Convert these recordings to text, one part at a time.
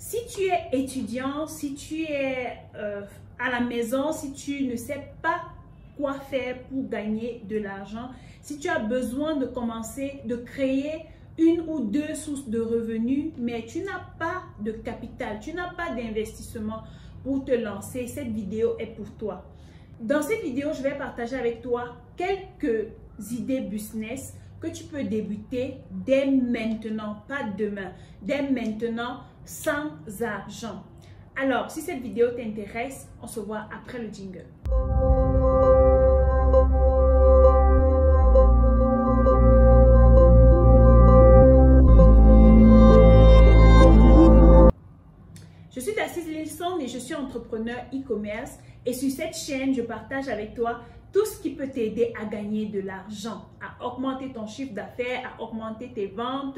Si tu es étudiant, si tu es à la maison, si tu ne sais pas quoi faire pour gagner de l'argent, si tu as besoin de commencer, de créer une ou deux sources de revenus, mais tu n'as pas de capital, tu n'as pas d'investissement pour te lancer, cette vidéo est pour toi. Dans cette vidéo, je vais partager avec toi quelques idées business que tu peux débuter dès maintenant, pas demain, dès maintenant, sans argent. Alors, si cette vidéo t'intéresse, on se voit après le jingle. Je suis Darcise Lilson et je suis entrepreneur e-commerce. Et sur cette chaîne, je partage avec toi tout ce qui peut t'aider à gagner de l'argent, à augmenter ton chiffre d'affaires, à augmenter tes ventes,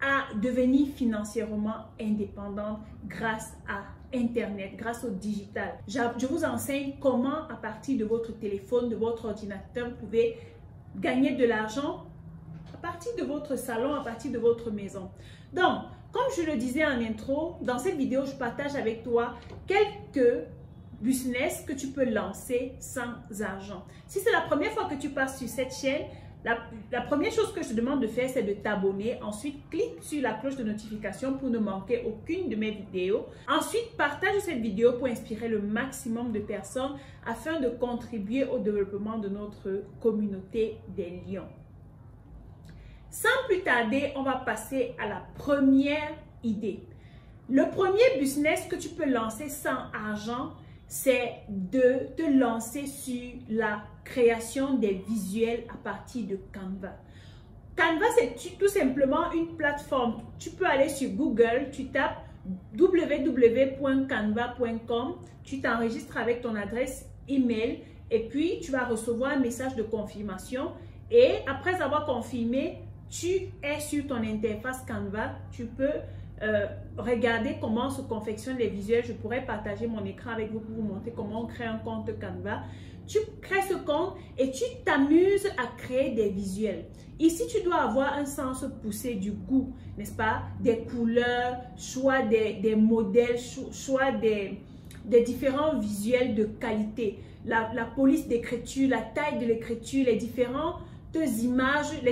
à devenir financièrement indépendante grâce à Internet, grâce au digital. Je vous enseigne comment, à partir de votre téléphone, de votre ordinateur, vous pouvez gagner de l'argent à partir de votre salon, à partir de votre maison. Donc, comme je le disais en intro, dans cette vidéo, je partage avec toi quelques business que tu peux lancer sans argent. Si c'est la première fois que tu passes sur cette chaîne, la première chose que je te demande de faire, c'est de t'abonner. Ensuite, clique sur la cloche de notification pour ne manquer aucune de mes vidéos. Ensuite, partage cette vidéo pour inspirer le maximum de personnes afin de contribuer au développement de notre communauté des lions. Sans plus tarder, on va passer à la première idée. Le premier business que tu peux lancer sans argent, c'est de te lancer sur la création des visuels à partir de Canva. Canva, c'est tout simplement une plateforme. Tu peux aller sur Google, tu tapes www.canva.com, tu t'enregistres avec ton adresse email et puis tu vas recevoir un message de confirmation. Et après avoir confirmé, tu es sur ton interface Canva, tu peux regarder comment se confectionnent les visuels. Je pourrais partager mon écran avec vous pour vous montrer comment on crée un compte Canva. Tu crées ce compte et tu t'amuses à créer des visuels. Ici, tu dois avoir un sens poussé du goût, n'est-ce pas? Des couleurs, choix des modèles, choix des différents visuels de qualité. La police d'écriture, la taille de l'écriture, les différentes images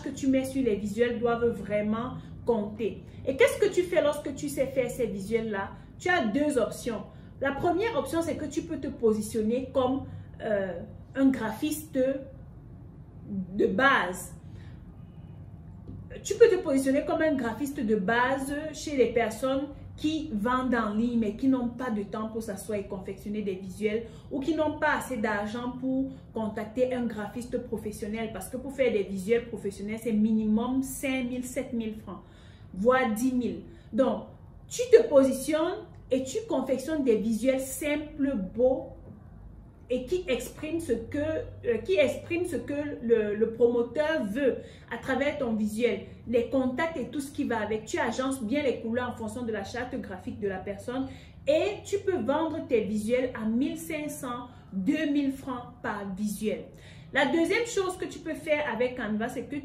que tu mets sur les visuels doivent vraiment compter. Et qu'est-ce que tu fais lorsque tu sais faire ces visuels-là? Tu as deux options. La première option, c'est que tu peux te positionner comme un graphiste de base. Tu peux te positionner comme un graphiste de base chez les personnes qui vendent en ligne mais qui n'ont pas de temps pour s'asseoir et confectionner des visuels ou qui n'ont pas assez d'argent pour contacter un graphiste professionnel parce que pour faire des visuels professionnels, c'est minimum 5 000, 7 000 francs, voire 10 000. Donc, tu te positionnes et tu confectionnes des visuels simples, beaux et qui expriment ce que le promoteur veut à travers ton visuel, les contacts et tout ce qui va avec. Tu agences bien les couleurs en fonction de la charte graphique de la personne et tu peux vendre tes visuels à 1500, 2000 francs par visuel. La deuxième chose que tu peux faire avec Canva, c'est que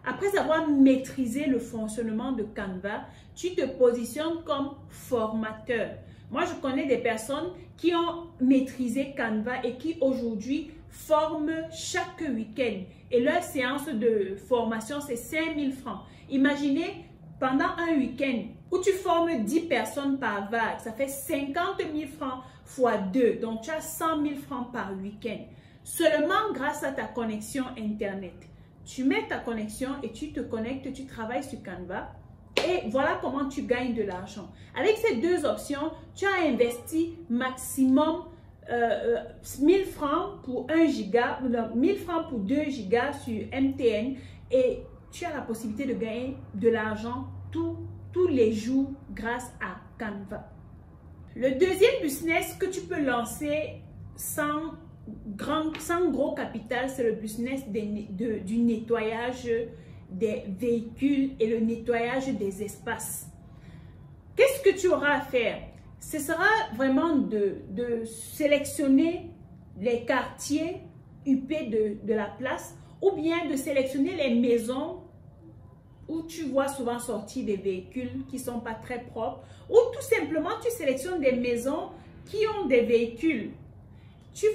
après avoir maîtrisé le fonctionnement de Canva, tu te positionnes comme formateur. Moi, je connais des personnes qui ont maîtrisé Canva et qui aujourd'hui forment chaque week-end. Et leur séance de formation, c'est 5 000 francs. Imaginez, pendant un week-end où tu formes 10 personnes par vague, ça fait 50 000 francs fois 2. Donc, tu as 100 000 francs par week-end. Seulement grâce à ta connexion Internet. Tu mets ta connexion et tu te connectes, tu travailles sur Canva. Et voilà comment tu gagnes de l'argent. Avec ces deux options, tu as investi maximum 1000 francs pour 1 giga, 1000 francs pour 2 gigas sur MTN et tu as la possibilité de gagner de l'argent tous les jours grâce à Canva. Le deuxième business que tu peux lancer sans gros capital, c'est le business du nettoyage des véhicules et le nettoyage des espaces. Qu'est-ce que tu auras à faire? Ce sera vraiment de sélectionner les quartiers huppés de la place ou bien de sélectionner les maisons où tu vois souvent sortir des véhicules qui ne sont pas très propres, ou tout simplement tu sélectionnes des maisons qui ont des véhicules. Tu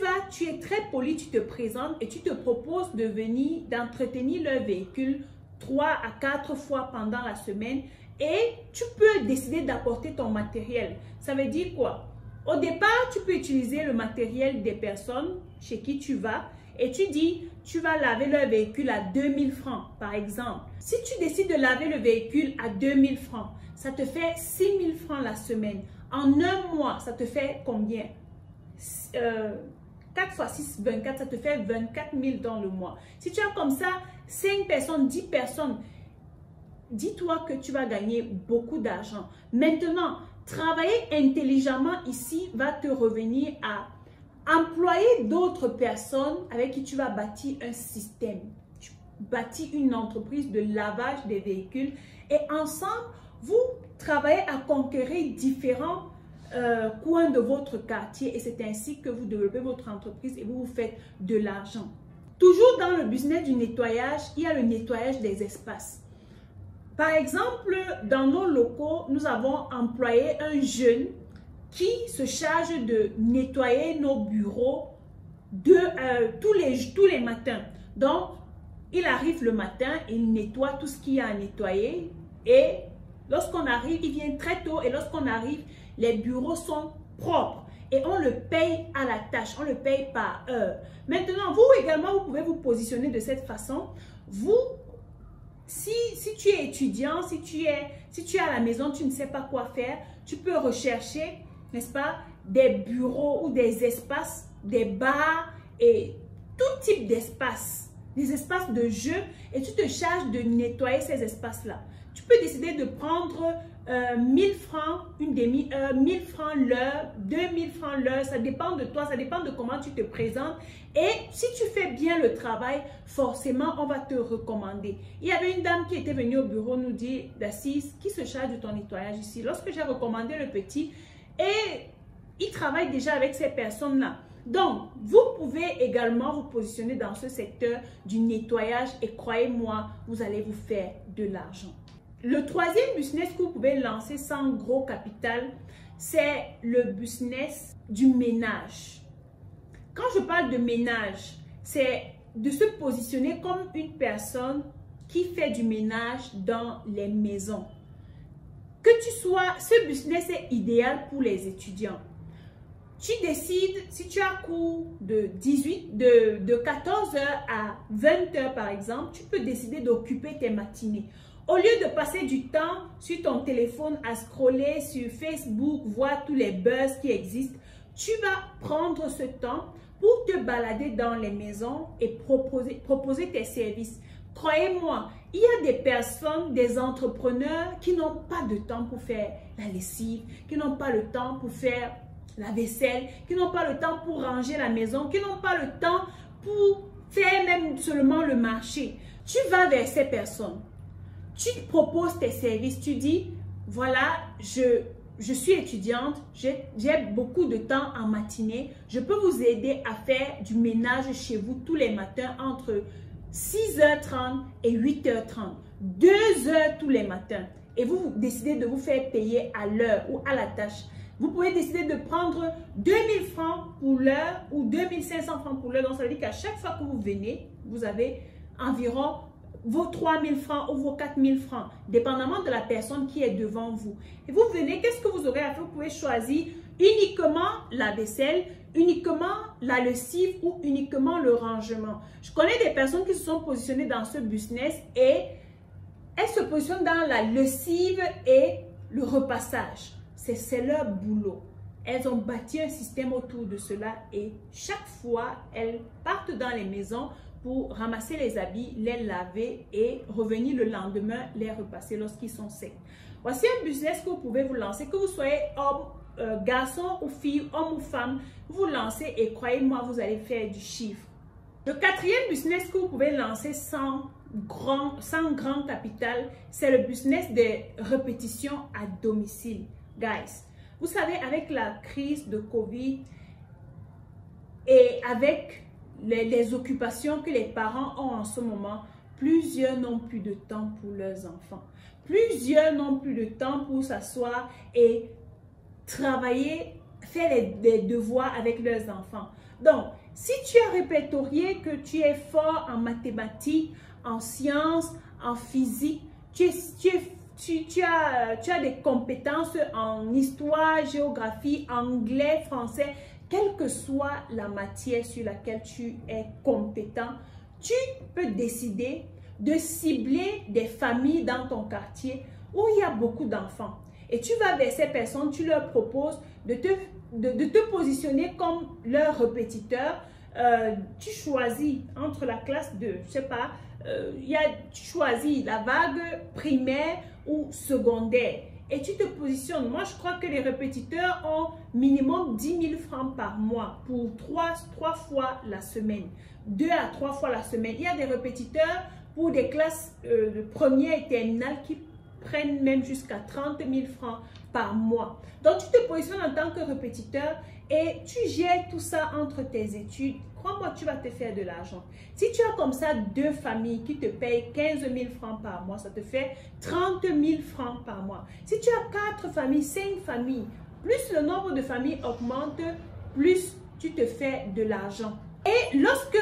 es très poli, tu te présentes et tu te proposes de venir, d'entretenir leur véhicule 3 à 4 fois pendant la semaine et tu peux décider d'apporter ton matériel. Ça veut dire quoi? Au départ, tu peux utiliser le matériel des personnes chez qui tu vas et tu dis, tu vas laver leur véhicule à 2000 francs, par exemple. Si tu décides de laver le véhicule à 2000 francs, ça te fait 6000 francs la semaine. En un mois, ça te fait combien? 4 fois 6, 24, ça te fait 24 000 dans le mois. Si tu as comme ça 5 personnes, 10 personnes, dis-toi que tu vas gagner beaucoup d'argent. Maintenant, travailler intelligemment ici va te revenir à employer d'autres personnes avec qui tu vas bâtir un système. Tu bâtis une entreprise de lavage des véhicules et ensemble, vous travaillez à conquérir différents coins de votre quartier et c'est ainsi que vous développez votre entreprise et vous faites de l'argent. Toujours dans le business du nettoyage, il y a le nettoyage des espaces. Par exemple, dans nos locaux, nous avons employé un jeune qui se charge de nettoyer nos bureaux tous les matins. Donc, il arrive le matin, il nettoie tout ce qu'il y a à nettoyer et lorsqu'on arrive, il vient très tôt et lorsqu'on arrive, les bureaux sont propres et on le paye à la tâche, on le paye par heure. Maintenant, vous également, vous pouvez vous positionner de cette façon. Vous, si tu es étudiant, si tu es à la maison, tu ne sais pas quoi faire, tu peux rechercher, n'est-ce pas, des bureaux ou des espaces, des bars et tout type d'espace, des espaces de jeu et tu te charges de nettoyer ces espaces-là. Tu peux décider de prendre 1000 francs une demi-heure, 1000 francs l'heure, 2000 francs l'heure, ça dépend de toi, ça dépend de comment tu te présentes. Et si tu fais bien le travail, forcément, on va te recommander. Il y avait une dame qui était venue au bureau nous dire, d'Assise, qui se charge de ton nettoyage ici. Lorsque j'ai recommandé le petit, et il travaille déjà avec ces personnes-là. Donc, vous pouvez également vous positionner dans ce secteur du nettoyage et croyez-moi, vous allez vous faire de l'argent. Le troisième business que vous pouvez lancer sans gros capital, c'est le business du ménage. Quand je parle de ménage, c'est de se positionner comme une personne qui fait du ménage dans les maisons. Que tu sois, ce business est idéal pour les étudiants. Tu décides, si tu as cours de 14h à 20h par exemple, tu peux décider d'occuper tes matinées. Au lieu de passer du temps sur ton téléphone à scroller sur Facebook, voir tous les buzz qui existent, tu vas prendre ce temps pour te balader dans les maisons et proposer tes services. Croyez-moi, il y a des personnes, des entrepreneurs qui n'ont pas de temps pour faire la lessive, qui n'ont pas le temps pour faire la vaisselle, qui n'ont pas le temps pour ranger la maison, qui n'ont pas le temps pour faire même seulement le marché. Tu vas vers ces personnes. Tu proposes tes services, tu dis, voilà, je suis étudiante, j'ai beaucoup de temps en matinée, je peux vous aider à faire du ménage chez vous tous les matins entre 6h30 et 8h30, 2 heures tous les matins. Et vous décidez de vous faire payer à l'heure ou à la tâche. Vous pouvez décider de prendre 2000 francs pour l'heure ou 2500 francs pour l'heure. Donc, ça veut dire qu'à chaque fois que vous venez, vous avez environ vos 3000 francs ou vos 4000 francs, dépendamment de la personne qui est devant vous. Et vous venez, qu'est-ce que vous aurez à faire? Vous pouvez choisir uniquement la vaisselle, uniquement la lessive ou uniquement le rangement. Je connais des personnes qui se sont positionnées dans ce business et elles se positionnent dans la lessive et le repassage. C'est leur boulot. Elles ont bâti un système autour de cela et chaque fois, elles partent dans les maisons pour ramasser les habits, les laver et revenir le lendemain, les repasser lorsqu'ils sont secs. Voici un business que vous pouvez vous lancer, que vous soyez homme, garçon ou fille, homme ou femme, vous lancez et croyez-moi, vous allez faire du chiffre. Le quatrième business que vous pouvez lancer sans grand capital, c'est le business de répétition à domicile. Guys, vous savez, avec la crise de Covid et avec les occupations que les parents ont en ce moment, plusieurs n'ont plus de temps pour leurs enfants. Plusieurs n'ont plus de temps pour s'asseoir et travailler, faire les devoirs avec leurs enfants. Donc, si tu as répertorié que tu es fort en mathématiques, en sciences, en physique, tu as des compétences en histoire, géographie, anglais, français, quelle que soit la matière sur laquelle tu es compétent, tu peux décider de cibler des familles dans ton quartier où il y a beaucoup d'enfants. Et tu vas vers ces personnes, tu leur proposes de te positionner comme leur répétiteur. Tu choisis entre la classe de, je sais pas, tu choisis la vague primaire ou secondaire. Et tu te positionnes. Moi, je crois que les répétiteurs ont minimum 10 000 francs par mois pour 3 fois la semaine. 2 à 3 fois la semaine. Il y a des répétiteurs pour des classes de première et terminale qui prennent même jusqu'à 30 000 francs par mois. Donc, tu te positionnes en tant que répétiteur et tu gères tout ça entre tes études. Crois-moi, tu vas te faire de l'argent. Si tu as comme ça 2 familles qui te payent 15 000 francs par mois, ça te fait 30 000 francs par mois. Si tu as 4 familles, 5 familles, plus le nombre de familles augmente, plus tu te fais de l'argent. Et lorsque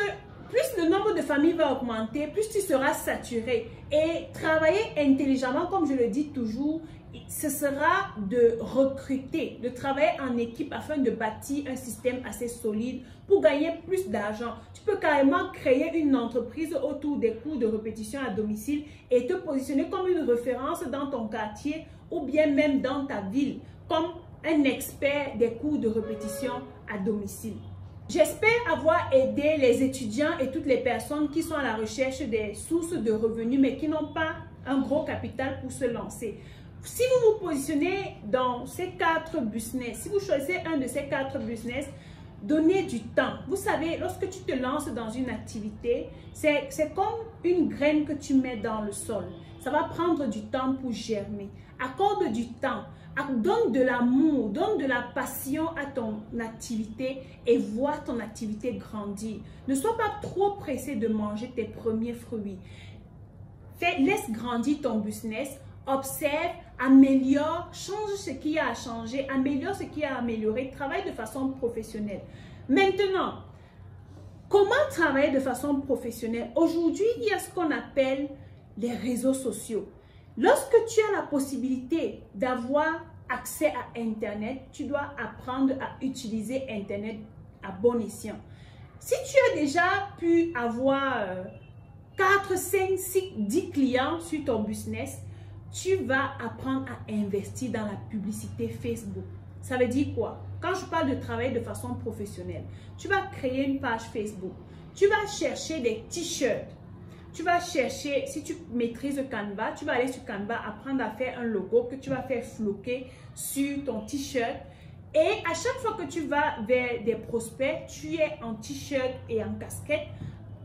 plus le nombre de familles va augmenter, plus tu seras saturé. Et travailler intelligemment, comme je le dis toujours, ce sera de recruter, de travailler en équipe afin de bâtir un système assez solide pour gagner plus d'argent. Tu peux carrément créer une entreprise autour des cours de répétition à domicile et te positionner comme une référence dans ton quartier ou bien même dans ta ville, comme un expert des cours de répétition à domicile. J'espère avoir aidé les étudiants et toutes les personnes qui sont à la recherche des sources de revenus mais qui n'ont pas un gros capital pour se lancer. Si vous vous positionnez dans ces 4 business, si vous choisissez un de ces 4 business, donnez du temps. Vous savez, lorsque tu te lances dans une activité, c'est comme une graine que tu mets dans le sol. Ça va prendre du temps pour germer. Accorde du temps. Donne de l'amour, donne de la passion à ton activité et vois ton activité grandir. Ne sois pas trop pressé de manger tes premiers fruits. Laisse grandir ton business, observe, améliore, change ce qu'il y a à changer, améliore ce qu'il y a à améliorer, travaille de façon professionnelle. Maintenant, comment travailler de façon professionnelle? Aujourd'hui, il y a ce qu'on appelle les réseaux sociaux. Lorsque tu as la possibilité d'avoir accès à Internet, tu dois apprendre à utiliser Internet à bon escient. Si tu as déjà pu avoir 4, 5, 6, 10 clients sur ton business, tu vas apprendre à investir dans la publicité Facebook. Ça veut dire quoi? Quand je parle de travailler de façon professionnelle, tu vas créer une page Facebook. Tu vas chercher des t-shirts. Tu vas chercher, si tu maîtrises Canva, tu vas aller sur Canva, apprendre à faire un logo que tu vas faire floquer sur ton t-shirt. Et à chaque fois que tu vas vers des prospects, tu es en t-shirt et en casquette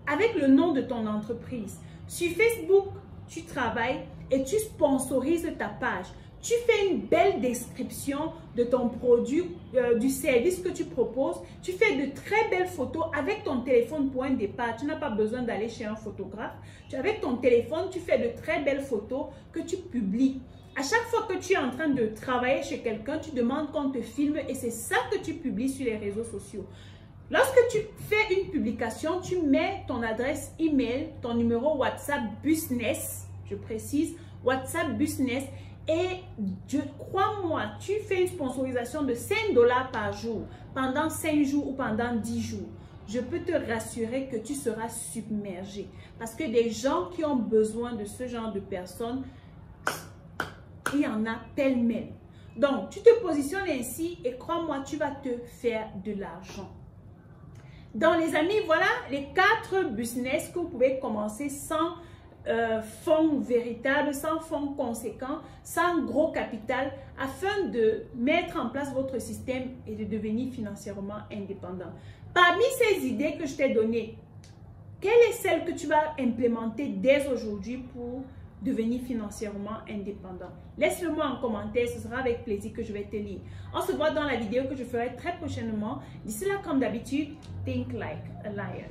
avec le nom de ton entreprise. Sur Facebook, tu travailles et tu sponsorises ta page. Tu fais une belle description de ton produit, du service que tu proposes. Tu fais de très belles photos avec ton téléphone pour un départ. Tu n'as pas besoin d'aller chez un photographe. Avec ton téléphone, tu fais de très belles photos que tu publies. À chaque fois que tu es en train de travailler chez quelqu'un, tu demandes qu'on te filme et c'est ça que tu publies sur les réseaux sociaux. Lorsque tu fais une publication, tu mets ton adresse email, ton numéro WhatsApp business, je précise, WhatsApp business. Et crois-moi, tu fais une sponsorisation de 5 $ par jour pendant 5 jours ou pendant 10 jours. Je peux te rassurer que tu seras submergé. Parce que des gens qui ont besoin de ce genre de personnes, il y en a pêle-mêle. Donc, tu te positionnes ainsi et crois-moi, tu vas te faire de l'argent. Donc, les amis, voilà les 4 business que vous pouvez commencer sans fonds véritables, sans fonds conséquents, sans gros capital, afin de mettre en place votre système et de devenir financièrement indépendant. Parmi ces idées que je t'ai données, quelle est celle que tu vas implémenter dès aujourd'hui pour devenir financièrement indépendant? Laisse-le moi en commentaire, ce sera avec plaisir que je vais te lire. On se voit dans la vidéo que je ferai très prochainement. D'ici là, comme d'habitude, think like a lion.